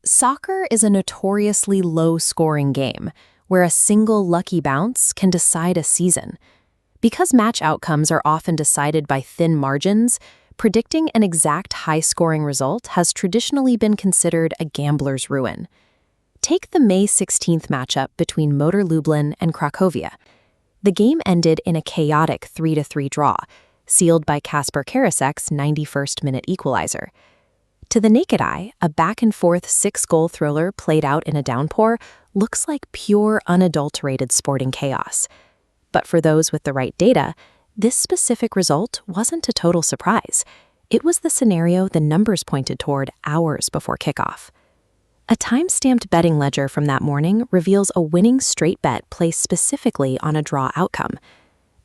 Soccer is a notoriously low-scoring game, where a single lucky bounce can decide a season. Because match outcomes are often decided by thin margins, predicting an exact high-scoring result has traditionally been considered a gambler's ruin. Take the May 16th matchup between Motor Lublin and Cracovia. The game ended in a chaotic 3-3 draw, sealed by Kasper Karasek's 91st-minute equalizer. To the naked eye, a back-and-forth six-goal thriller played out in a downpour looks like pure, unadulterated sporting chaos. But for those with the right data, this specific result wasn't a total surprise. It was the scenario the numbers pointed toward hours before kickoff. A time-stamped betting ledger from that morning reveals a winning straight bet placed specifically on a draw outcome.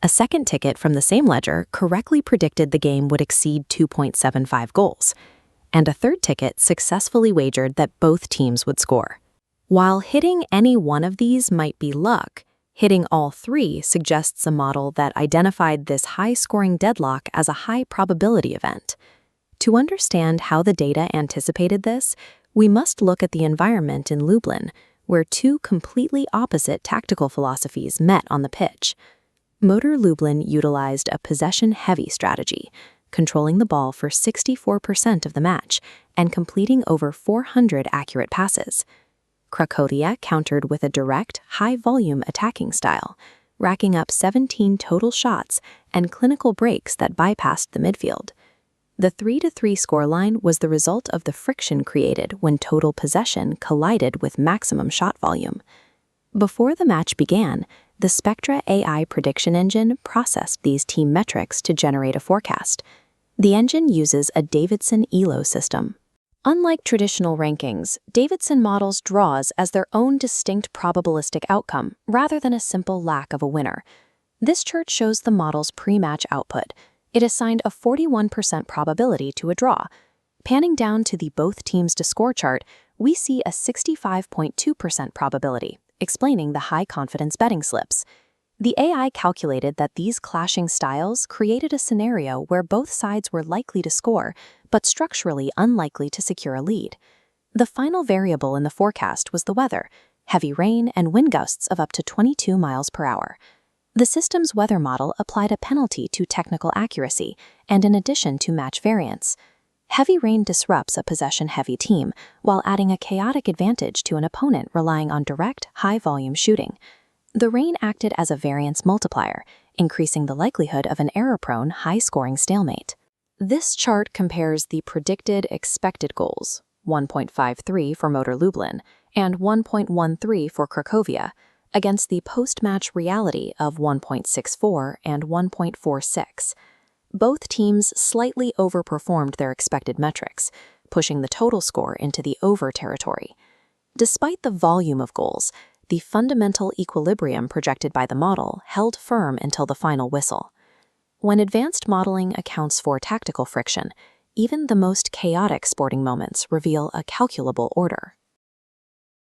A second ticket from the same ledger correctly predicted the game would exceed 2.75 goals. And a third ticket successfully wagered that both teams would score. While hitting any one of these might be luck, hitting all three suggests a model that identified this high-scoring deadlock as a high-probability event. To understand how the data anticipated this, we must look at the environment in Lublin, where two completely opposite tactical philosophies met on the pitch. Motor Lublin utilized a possession-heavy strategy, controlling the ball for 64% of the match and completing over 400 accurate passes. Cracovia countered with a direct, high-volume attacking style, racking up 17 total shots and clinical breaks that bypassed the midfield. The 3-3 scoreline was the result of the friction created when total possession collided with maximum shot volume. Before the match began, the SPECTRA AI prediction engine processed these team metrics to generate a forecast. The engine uses a Davidson ELO system. Unlike traditional rankings, Davidson models draws as their own distinct probabilistic outcome rather than a simple lack of a winner. This chart shows the model's pre-match output. It assigned a 41% probability to a draw. Panning down to the both teams to score chart, we see a 65.2% probability, explaining the high-confidence betting slips. The AI calculated that these clashing styles created a scenario where both sides were likely to score, but structurally unlikely to secure a lead. The final variable in the forecast was the weather, heavy rain and wind gusts of up to 22 miles per hour. The system's weather model applied a penalty to technical accuracy and in addition to match variance. Heavy rain disrupts a possession-heavy team, while adding a chaotic advantage to an opponent relying on direct, high-volume shooting. The rain acted as a variance multiplier, increasing the likelihood of an error-prone, high-scoring stalemate. This chart compares the predicted expected goals, 1.53 for Motor Lublin and 1.13 for Cracovia, against the post-match reality of 1.64 and 1.46. Both teams slightly overperformed their expected metrics, pushing the total score into the over territory. Despite the volume of goals, the fundamental equilibrium projected by the model held firm until the final whistle. When advanced modeling accounts for tactical friction, even the most chaotic sporting moments reveal a calculable order.